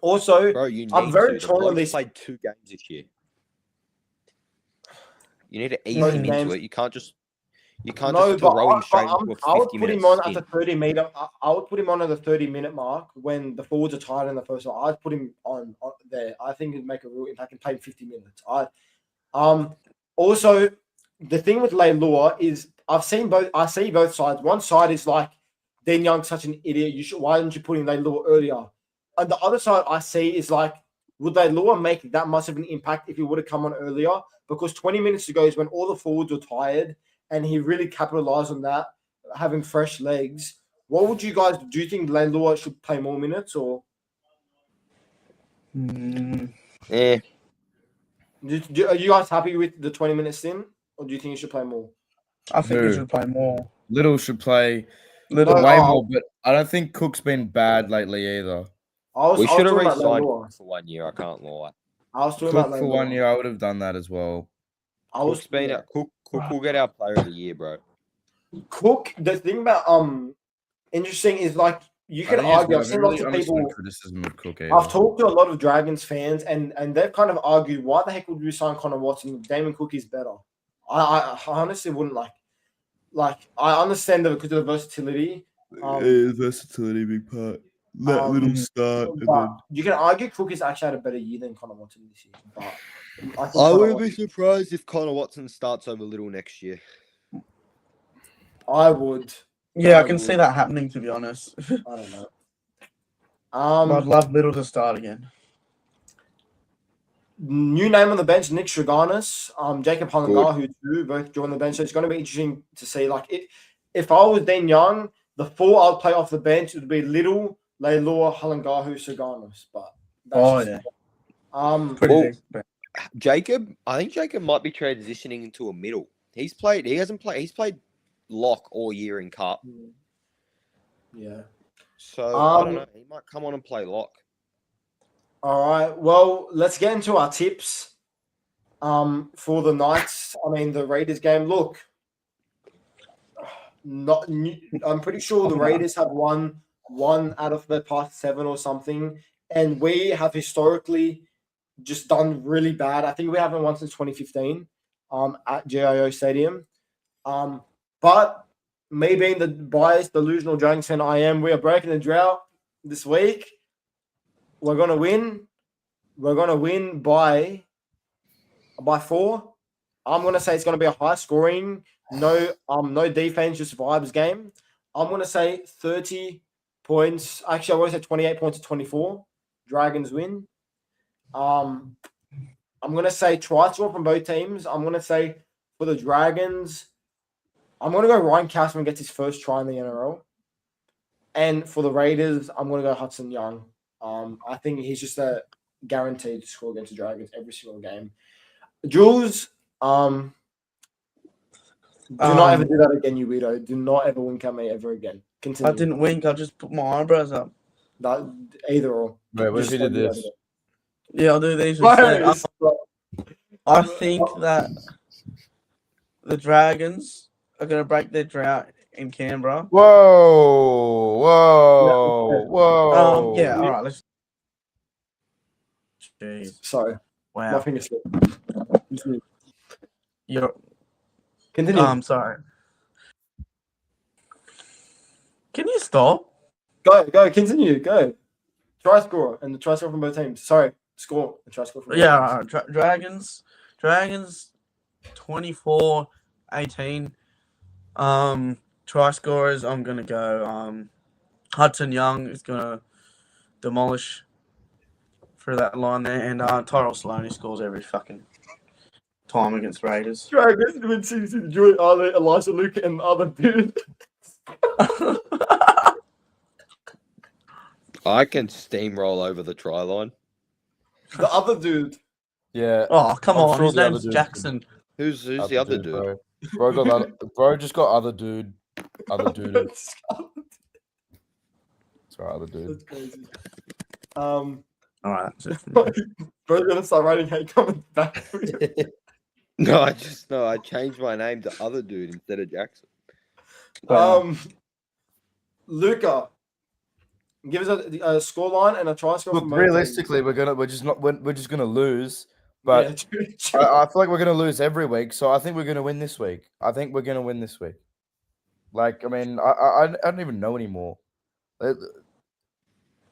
Also, Bro, you need I'm very to. The torn on bloke's this. played 2 games this year. You need to ease No him games. into it. You can't just No, throw him straight but into a I would 50 put minute him on at stint. the 30-meter. I would put him on at the 30-minute mark when the forwards are tired in the first half. I'd put him on there. I think it'd make a real impact and play him 50 minutes. Also, the thing with Leilua is I see both sides. One side is like Dean Young's such an idiot. Why didn't you put in Leilua earlier? And the other side I see is like, would Leilua make that much of an impact if he would have come on earlier? Because 20 minutes ago is when all the forwards were tired, and he really capitalized on that, having fresh legs. What would you guys do? You think Leilua should play more minutes, or Eh. are you guys happy with the 20-minute stint, or do you think he should play more? I think Who? he should play more. Little should play Little. way more, but I don't think Cook's been bad lately either. We should have talking about re-signed Leilua. him for 1 year. I can't lie. I was talking Cook about for Leilua. 1 year, I would have done that as well. Cook will get our player of the year, bro. Cook. The thing about interesting is like you can argue. I've seen lots of people. Criticism of Cook. I've talked to a lot of Dragons fans, and they've kind of argued why the heck would we sign Connor Watson? Damon Cook is better. I honestly wouldn't like. I understand that because of the versatility. Versatility, big part. Let Little start. But you can argue Cook has actually had a better year than Connor Watson this year. But I wouldn't be surprised if Connor Watson starts over Little next year. I would. Yeah, I can see that happening. To be honest, I don't know. I'd love Little to start again. New name on the bench, Nick Straganis, Jacob Hollangar, who do both join the bench. So it's going to be interesting to see. Like, if I was Dean Young, the 4 I'd play off the bench would be Little, Leilua, Hollangar, Straganis. But Jacob, I think Jacob might be transitioning into a middle. He's played lock all year in Cup. Yeah. So I don't know. He might come on and play lock. All right. Well, let's get into our tips. For the Knights, the Raiders game. Look, I'm pretty sure the Raiders have won 1 out of the past 7 or something, and we have historically just done really bad. I think we haven't won since 2015 at GIO Stadium. But me being the biased, delusional Dragons fan I am, we are breaking the drought this week. We're gonna win. We're gonna win by 4. I'm gonna say it's gonna be a high scoring, no defense, just vibes game. I'm gonna say 30 points. Actually, I want to say 28 points to 24. Dragons win. I'm gonna say try score from both teams. I'm gonna say for the Dragons, I'm gonna go Ryan Cashman gets his first try in the NRL, and for the Raiders, I'm gonna go Hudson Young. I think he's just a guaranteed to score against the Dragons every single game. Jules, do not ever do that again, you weirdo. Do not ever wink at me ever again. Continue. I didn't wink. I just put my eyebrows up. That, either or. Wait, what if you did this? Yeah, I'll do these instead. I think that the Dragons are going to break their drought in Canberra. Whoa. Yeah, all right. Let's. Jeez. Sorry. Wow. My finger slipped. Continue. I'm sorry. Can you stop? Go. Continue. Go. Try score and the try score from both teams. Sorry, score and try score from both teams. Yeah, Dragons 24-18. Try scorers, I'm gonna go Hudson Young is gonna demolish through that line there, and Tyrell Sloan scores every fucking time against Raiders. Dragons win season. Joey Arley, Elijah Luke, and other dude. I can steamroll over the try line. The other dude. Yeah. Oh, come I'm on. sure His the other name's dude- Jackson. Who's the other dude? Bro? Bro just got other dude. Other dude. That's Sorry, other dude. crazy. All right. Bro's gonna start writing hate comments back. No, I changed my name to other dude instead of Jackson. Luca, give us a score line and a try score. Look, from both realistically, we're just gonna lose. But teams. I feel like we're gonna lose every week, so I think we're gonna win this week. Like, I mean, I don't even know anymore.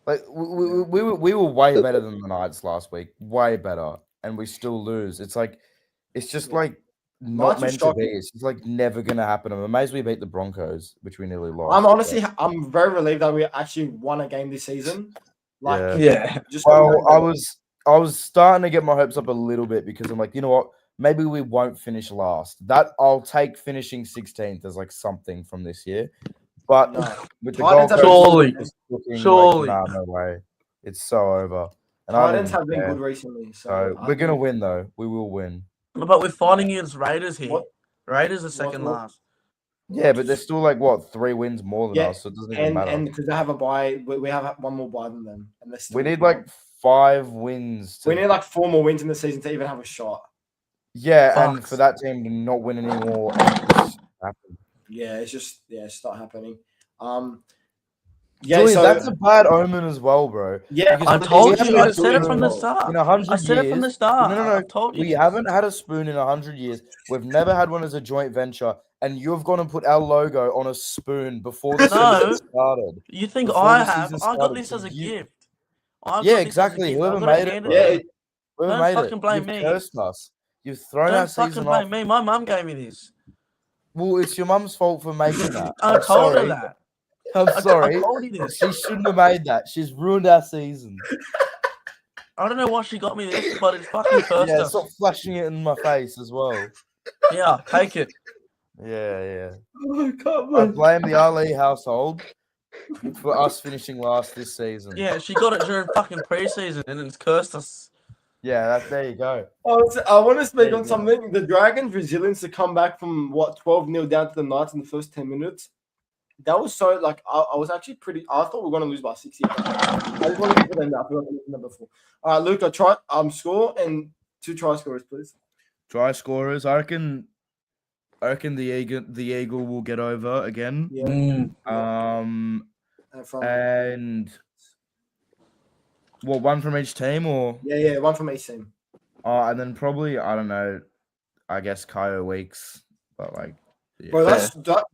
Like we were way better than the Knights last week, way better, and we still lose. It's just like not Knights were meant to be. shocking. It's just like never gonna happen. I'm amazed we beat the Broncos, which we nearly lost. I'm very relieved that we actually won a game this season. Like, Yeah. just Well, I was starting to get my hopes up a little bit because I'm like, you know what? Maybe we won't finish last. That I'll take finishing 16th as like something from this year. But No. with the Titans goal, have been surely, Surely. no way. It's so over. And I Titans don't have been care. good recently, so So I we're gonna think- win though. We will win. But we're fighting against Raiders here. What- Raiders are second what- last. Yeah, but they're still like what 3 wins more than Yeah, us, so it doesn't even matter. And because they have a bye, we have one more bye than them, and they're still We need like 5 wins. we need like 4 more wins in the season to even have a shot. Yeah, and Fucks. for that team to not win anymore, it's happened. Yeah, it's not happening. Julian, so that's a bad omen as well, bro. yeah, because I we told haven't you. had I a said it spoon from the start. in 100 I said it from the years. start. No. I told you. We this. haven't had a spoon in 100 years. We've never had one as a joint venture, and you've gone and put our logo on a spoon before the No. season started. You think Before I the have? season I got started, this so as a you- gift. I've Yeah, got this as a exactly. gift. Whoever I've got to made it, hand bro. yeah. to you. Whoever Don't made fucking it, blame you've me. cursed us. You've thrown our Don't fucking season blame off. me. My mum gave me this. Well, it's your mum's fault for making that. I I'm told her sorry. that. I'm I sorry. told you this. She shouldn't have made that. She's ruined our season. I don't know why she got me this, but it's fucking cursed Yeah, us. stop flashing it in my face as well. Yeah, take it. Yeah. Oh, come I on. blame the Ali household for us finishing last this season. Yeah, she got it during fucking preseason and it's cursed us. Yeah, there you go. I want to speak There you on go. something. The Dragons' resilience to come back from 12-0 down to the Knights in the first 10 minutes. That was so I was actually pretty. I thought we were going to lose by 60. I just wanted to put them down. I feel like I mentioned that before. All right, Luca, try score and 2 try scorers, please. Try scorers. I reckon the Eagle will get over again. Yeah. And one from each team or Yeah, one from each team. and then probably I don't know. I guess Kyo Weeks, but like. Yeah. Bro,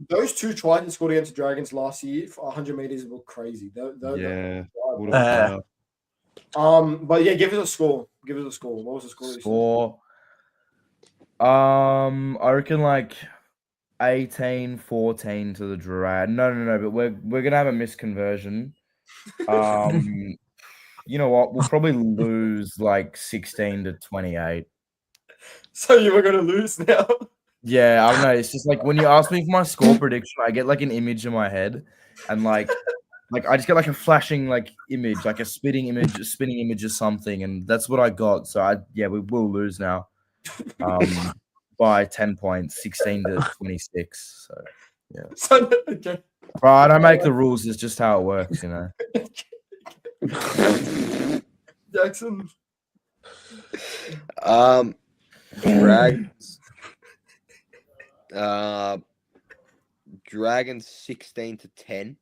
those 2 tries he scored against the Dragons last year for 100 meters were crazy. Yeah. But yeah, give us a score. Give us a score. What was the score? that you said? Score. I reckon like 18-14 to the Drag. No, but we're gonna have a misconversion. You know what? We'll probably lose like 16-28. So you were gonna lose now. Yeah, I don't know. It's just like when you ask me for my score prediction, I get like an image in my head, and like I just get like a flashing like image, like a spinning image or something, and that's what I got. So we will lose now, by 10 points, 16-26. So yeah. So, okay. Bro, I don't make the rules. It's just how it works, you know. Jackson. Dragons. Dragons 16-10.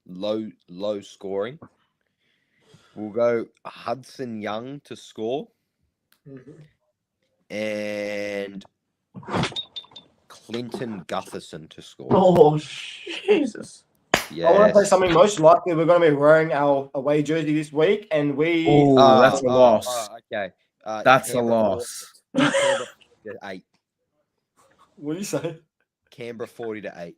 Low scoring. We'll go Hudson Young to score. And Clinton Gutherson to score. Oh, Jesus. Yeah. I want to say something. Most likely, we're going to be wearing our away jersey this week, and we. Oh, that's a loss. Okay. That's a Canberra loss. 40-8. What do you say? Canberra 40-8.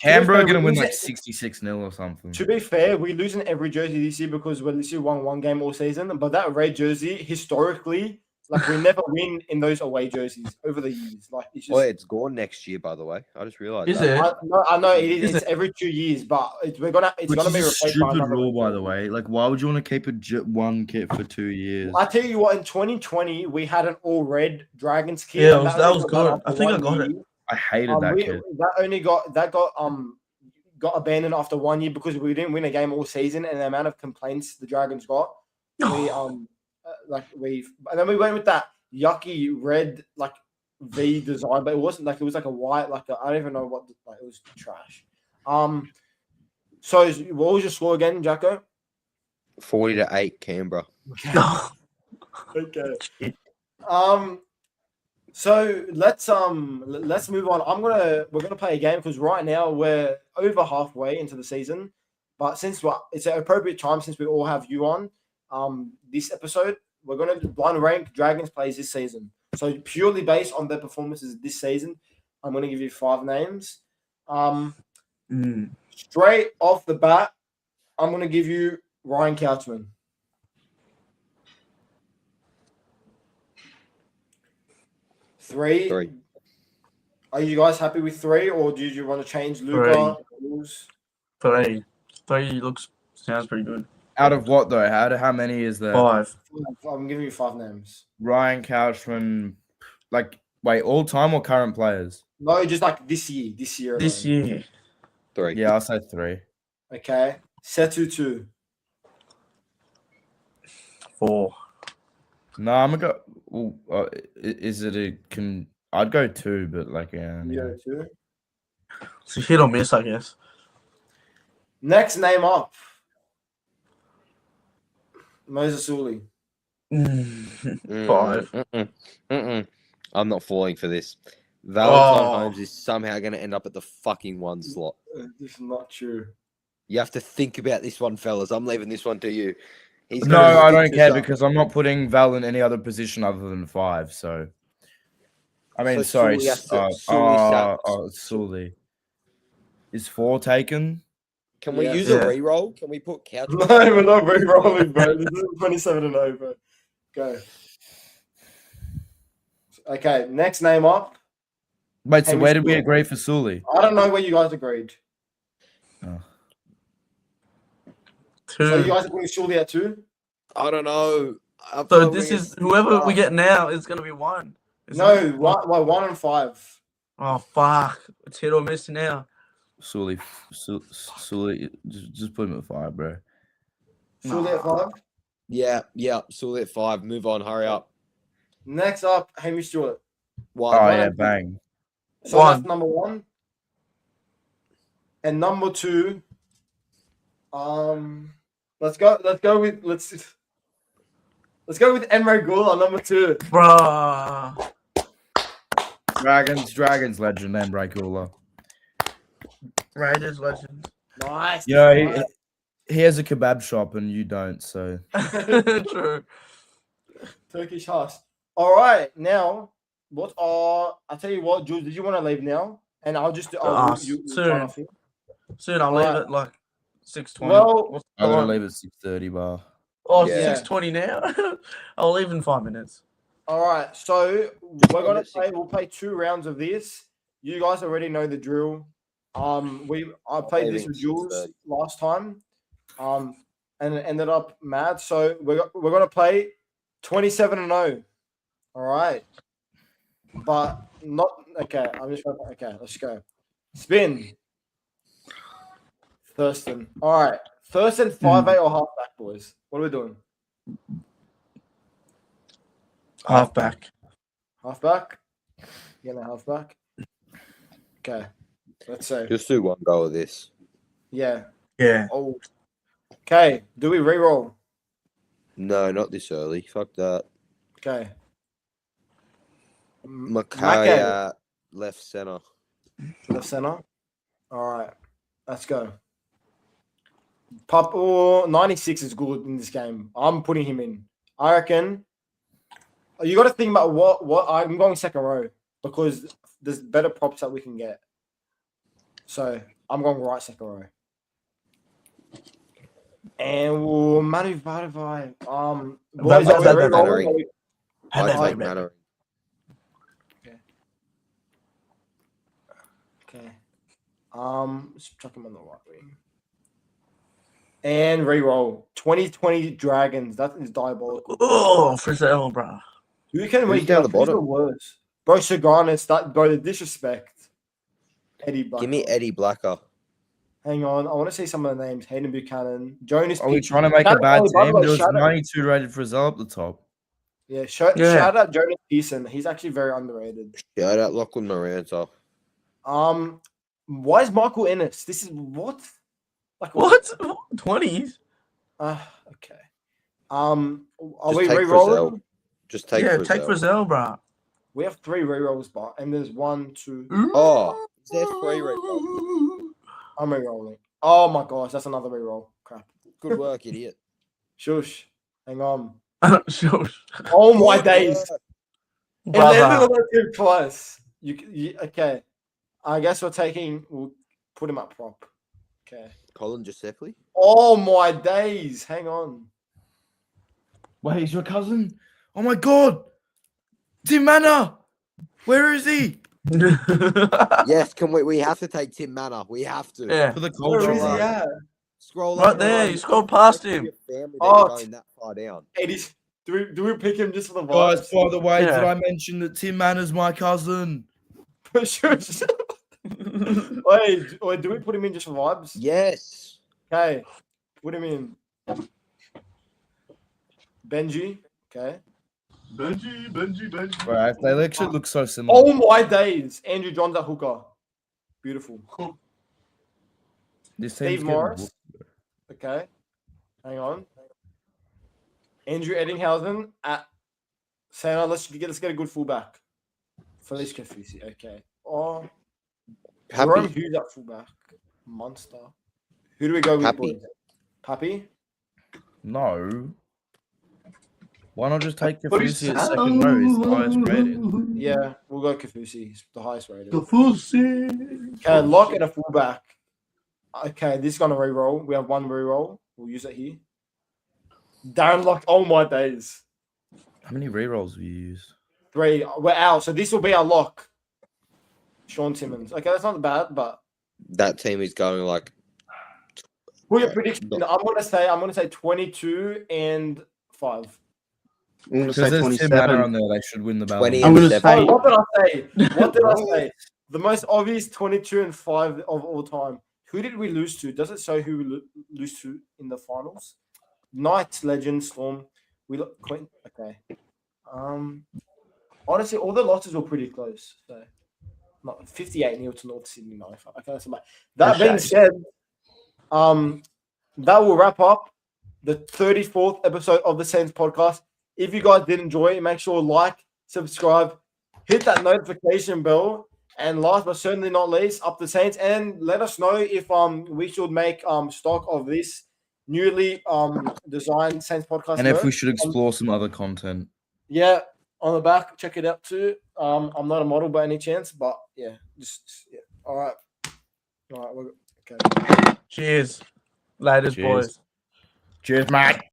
Canberra are fair, going to win we like lose 66-0 or something. To be fair, we're losing every jersey this year because we literally won one game all season. But that red jersey, historically, like we never win in those away jerseys over the years. Like it's just. Oh, it's gone next year, by the way. I just realized. Is that. it? I know it is. Is It's every 2 years, but it's Which gonna is be a replaced by stupid another rule, red by the jersey. way. Like, why would you want to keep one kit for 2 years? I tell you what, in 2020 we had an all red Dragons kit. Yeah, and that only was got done good. after I think I 1 got it. year. I hated that kit. That got abandoned after 1 year because we didn't win a game all season, and the amount of complaints the Dragons got. And then we went with that yucky red like V design, but it wasn't like it was like a white I don't even know what it was trash. So what was your score again, Jacko? 40-8 Canberra. Okay. So let's move on. We're gonna play a game because right now we're over halfway into the season, but since it's an appropriate time since we all have you on this episode, we're gonna blind rank Dragons plays this season. So purely based on their performances this season, I'm gonna give you 5 names. Straight off the bat, I'm gonna give you Ryan Couchman. Three. Are you guys happy with 3, or do you want to change Luca? 3. 3 sounds pretty good. Out of what though? How many is there? 5. I'm giving you 5 names. Ryan Couchman, all time or current players? No, just like this year. This year. This year. 3. Yeah, I'll say 3. Okay. Setu 2. 4. No, I'm gonna go. Is it I'd go 2, but yeah. Yeah, 2. It's a hit or miss, I guess. Next name up. Moses Uli. 5. I'm not falling for this. Valentine Oh. Holmes is somehow going to end up at the fucking 1 slot. This is not true. You have to think about this one, fellas. I'm leaving this one to you. No, I don't care because I'm not putting Val in any other position other than 5. So, I mean, So sorry. Sully Sully. Is 4 taken? Can we Yeah. use Yeah. a re-roll? Can we put Couch? No, we're not re-rolling, bro. This is 27-0, bro. Go. Okay, next name up. Wait, so Hamish where did we Stewart. agree for Sully? I don't know where you guys agreed. Oh. 2. So you guys agreed Sully at 2? I don't know. So this is whoever we get now is going to be 1. No, 1 and 5. Oh, fuck. It's hit or miss now. Sully, just put him at 5, bro. Sully at 5. Yeah. Sully at 5. Move on. Hurry up. Next up, Hamish Stewart. 1. Oh, One yeah, and bang. So 1. that's number 1. And number 2. Let's go with Emre Gul on number 2. Bruh. Dragons legend, Emre Gula. Raiders legend. Nice. You know, he has a kebab shop and you don't, so. True. Turkish house. All right, now I tell you what, Jules, did you want to leave now? And I'll just Soon. Soon I'll leave Alright. at like 6:20. Well, What's the I'm going time? to leave at 6:30 bar. Oh, Yeah. 6:20 now. I'll leave in 5 minutes. all right. So we'll play 2 rounds of this. You guys already know the drill. I played this with Jules last time. And it ended up mad. So we're gonna play 27-0. All right. But not okay. Let's go. Spin. Thurston. All right. Thurston 5'8" or halfback, boys. What are we doing? Halfback. Halfback? Getting a halfback? Okay. Let's see. Just do 1 go of this. Yeah. Yeah. Oh. Okay. Do we re-roll? No, not this early. Fuck that. Okay. Makaya, left center. Left center. All right. Let's go. 96 is good in this game. I'm putting him in. I reckon you got to think about what I'm going second row because there's better props that we can get. So I'm going right second row. And Manu Vadavai. Boys, That- are we that- re-rolling? that- I I- take Mattering. Okay. Just chuck him on the right wing. And re-roll. 2020 Dragons. That is diabolical. Oh, Frizzell, bro. Who can Who's we down get? the Who's the bottom? worst? Bro, Shaganis, that bro, the disrespect. Eddie Black. Give me Eddie Blacker. Hang on. I want to see some of the names. Hayden Buchanan. Jonas. Are we Pickett. trying to make a Shout out- bad by the team? way, There was shout out- 92 rated Frizzell up the top. Yeah, Yeah. shout out Jonas Pearson. He's actually very underrated. Shout out Lachlan Moranta. Why is Michael Ennis? This is what? Like What? 20s? Okay. Are Just we take re-rolling? Frizzell. Just take Yeah, Frizzell. take Frizzell, bro. We have 3 re-rolls, but and there's 1, 2. Oh, is there 3 re-rolls? I'm re-rolling. Oh my gosh, that's another re-roll. Crap. Good work, idiot. Shush. Hang on. Sure. Oh my Good days. work. And then Brother. we'll do twice. You okay? I guess we'll put him up prop. Okay. Colin Giuseppe? Oh my days. Hang on. Wait, he's your cousin? Oh my god! Tim Manor! Where is he? Yes, can we have to take Tim Manor. We have to. Yeah. For the Where culture. is he right. at? Scroll Right up, there, right. you scrolled past Must be him. your family that Oh, you're going that far down. 80s. Do we pick him just for the Guys, vibes? by the way, Yeah. did I mention that Tim Manor's my cousin? Shush. Wait, do we put him in just for vibes? Yes. Okay. Put him in. Benji. Okay. Benji. Right, they actually look so similar. Oh my days. Andrew Johns at hooker. Beautiful. This Steve team's Morris. Okay. Hang on. Andrew Eddinghausen at center. Let's get a good fullback. Felice Kafusi. Okay. Oh, Jerome Happy. Hughes at fullback. Monster. Who do we go with? Happy. Boys? Pappy? No. Why not just take But Kafusi at second row? He's the highest rated. Yeah, we'll go Kafusi. He's the highest rated. The pussy. Okay, lock and a fullback. Okay, this is gonna re-roll. We have 1 re-roll. We'll use it here. Darren Lock. Oh my days. How many rerolls have you used? 3. We're out. So this will be our lock. Sean Timmins. Okay, that's not bad, but That team is going like who your prediction? I'm gonna say 22 and 5. I'm gonna Because say there's Tim Manor 27. on there, they should win the 20 balance. I'm gonna and say- Oh, what did I say? What did I say? The most obvious 22 and 5 of all time. Who did we lose to? Does it show who we lose to in the finals? Knights, Legend, Storm. We look Queen. Okay. Honestly, all the losses were pretty close. So, not 58-0 to North Sydney 95. Okay, that's about. That being said, that will wrap up the 34th episode of the Saints podcast. If you guys did enjoy it, make sure to like, subscribe, hit that notification bell, and last but certainly not least, up the Saints, and let us know if we should make stock of this newly designed Saints podcast. And if we merch. should explore some other content. Yeah, on the back, check it out too. I'm not a model by any chance, but yeah, yeah. All right, okay. Cheers. Laters, Cheers. boys. Cheers, mate.